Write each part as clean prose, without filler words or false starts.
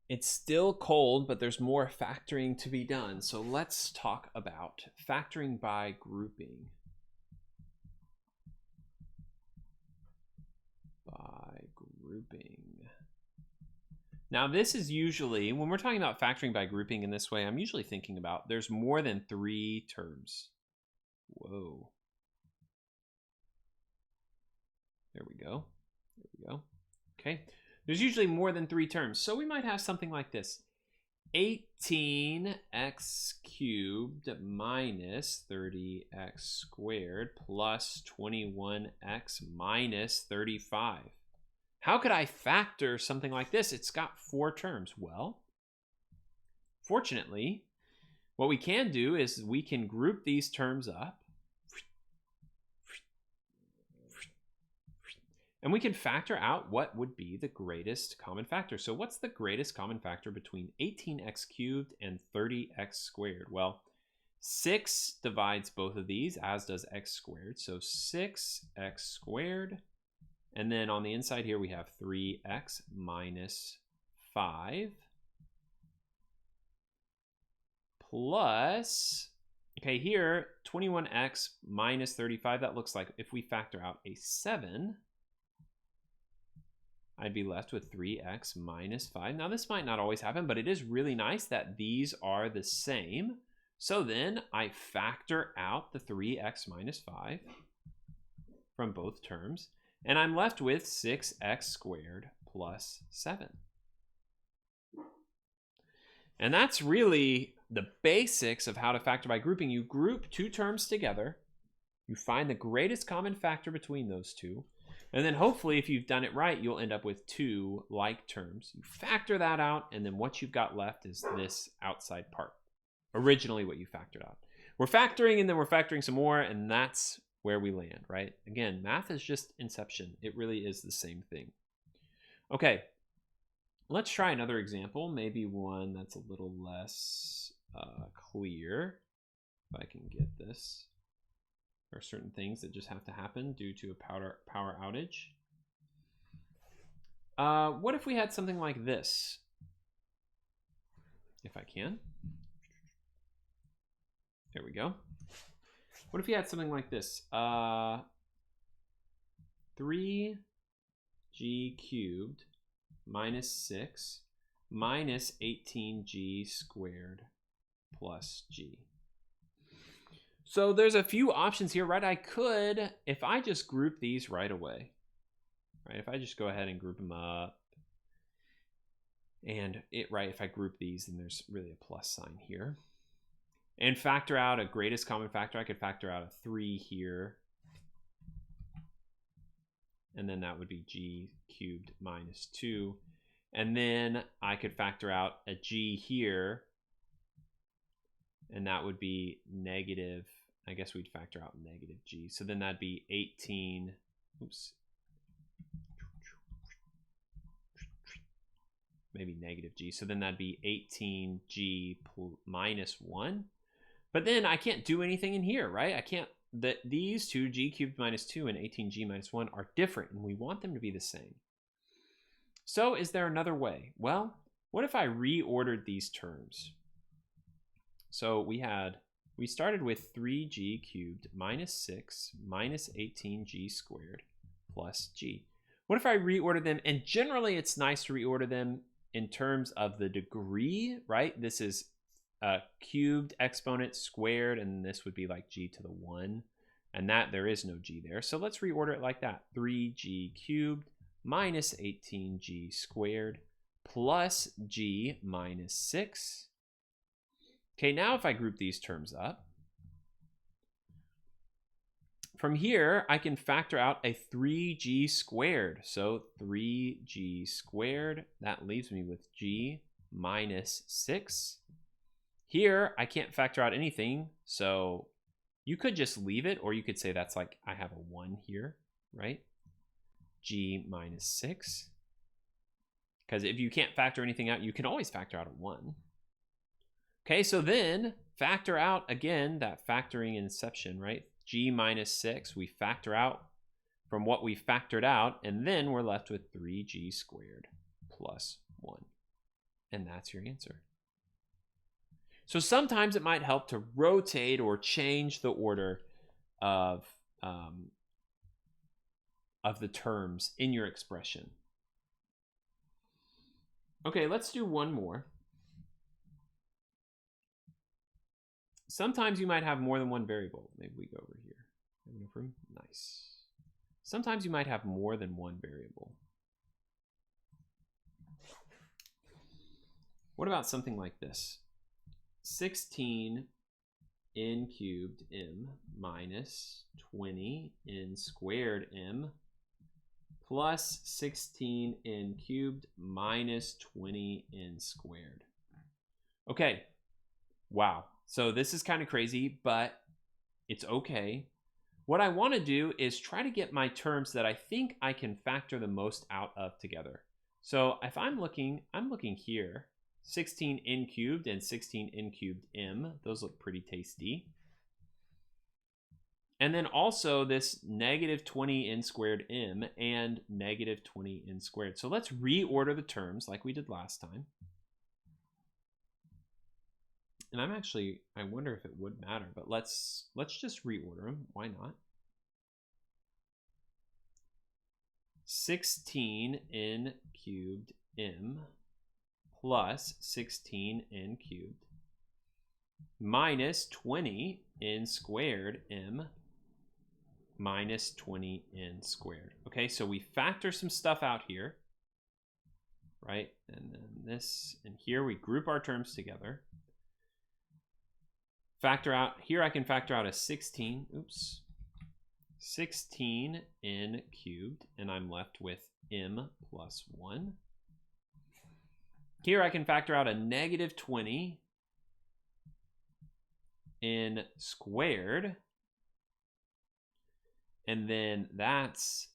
It's still cold, but there's more factoring to be done. So let's talk about factoring by grouping. Now this is usually, when we're talking about factoring by grouping in this way, I'm usually thinking about there's more than 3 terms. Whoa. There we go. There we go. Okay. There's usually more than 3 terms. So we might have something like this. 18x cubed minus 30x squared plus 21x minus 35. How could I factor something like this? It's got 4 terms. Well, fortunately, what we can do is we can group these terms up. And we can factor out what would be the greatest common factor. So what's the greatest common factor between 18x cubed and 30x squared? Well, 6 divides both of these, as does x squared. So 6x squared. And then on the inside here, we have 3x minus 5 plus, okay, here, 21x minus 35. That looks like if we factor out a 7, I'd be left with 3x minus 5. Now, this might not always happen, but it is really nice that these are the same. So then I factor out the 3x minus 5 from both terms, and I'm left with 6x squared plus 7. And that's really the basics of how to factor by grouping. You group 2 terms together, you find the greatest common factor between those two, and then hopefully if you've done it right, you'll end up with 2 like terms. You factor that out, and then what you've got left is this outside part. Originally what you factored out. We're factoring, and then we're factoring some more, and that's where we land, right? Again, math is just inception. It really is the same thing. Okay, let's try another example, maybe one that's a little less clear, if I can get this. There are certain things that just have to happen due to a power outage. What if we had something like this? If I can. There we go. What if we had something like this? 3g cubed minus 6 minus 18g squared plus g. So there's a few options here, right? I could, if I just group these right away, right? If I just go ahead and group them up, and if I group these, then there's really a plus sign here. And factor out a greatest common factor. I could factor out a 3 here. And then that would be g cubed minus 2. And then I could factor out a g here. And that would be negative. I guess we'd factor out negative g. So then that'd be 18. Oops. Maybe negative g. So then that'd be 18g minus 1. But then I can't do anything in here, right? I can't, these two, g cubed minus 2 and 18g minus 1, are different, and we want them to be the same. So is there another way? Well, what if I reordered these terms? So we started with 3g cubed minus 6 minus 18g squared plus g. What if I reordered them? And generally, it's nice to reorder them in terms of the degree, right? This is cubed exponent squared, and this would be like g to the 1, and that there is no g there. So let's reorder it like that. 3g cubed minus 18g squared plus g minus 6. Okay, now if I group these terms up, from here, I can factor out a 3g squared. So 3g squared, that leaves me with g minus 6. Here, I can't factor out anything, so you could just leave it, or you could say that's like, I have a 1 here, right? G minus 6. Because if you can't factor anything out, you can always factor out a 1. Okay, so then factor out, again, that factoring inception, right? G minus 6, we factor out from what we factored out, and then we're left with 3g squared plus 1. And that's your answer. So sometimes it might help to rotate or change the order of the terms in your expression. Okay, let's do one more. Sometimes you might have more than one variable. Maybe we go over here. Have enough room? Nice. Sometimes you might have more than one variable. What about something like this? 16 n cubed m minus 20 n squared m plus 16 n cubed minus 20 n squared. Okay, wow. So this is kind of crazy, but it's okay. What I want to do is try to get my terms that I think I can factor the most out of together. So if I'm looking here, 16 n cubed and 16 n cubed m, those look pretty tasty. And then also this negative 20 n squared m and negative 20 n squared. So let's reorder the terms like we did last time. And I wonder if it would matter, but let's just reorder them. Why not? 16 n cubed m plus 16 n cubed minus 20 n squared m minus 20 n squared. Okay, so we factor some stuff out here, right? And then this, and here we group our terms together. Factor out, here I can factor out a 16 n cubed, and I'm left with m plus 1. Here I can factor out a negative 20 n squared, and then that's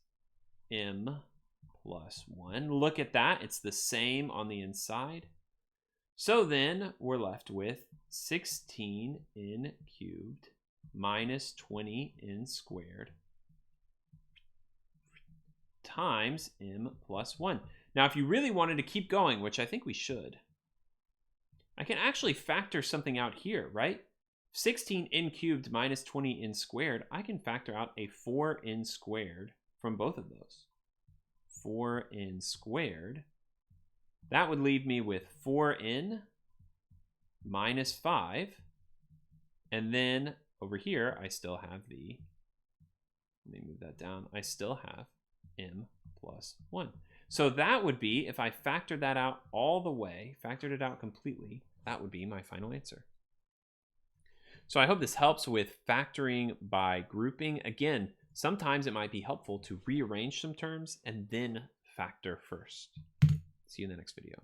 m plus 1. Look at that, it's the same on the inside. So then we're left with 16 n cubed minus 20 n squared times m plus 1. Now, if you really wanted to keep going, which I think we should, I can actually factor something out here, right? 16 n cubed minus 20 n squared, I can factor out a 4n squared from both of those. 4n squared. That would leave me with 4n minus 5. And then over here, I still have the, let me move that down, I still have m plus 1. So that would be, if I factored that out all the way, factored it out completely, that would be my final answer. So I hope this helps with factoring by grouping. Again, sometimes it might be helpful to rearrange some terms and then factor first. See you in the next video.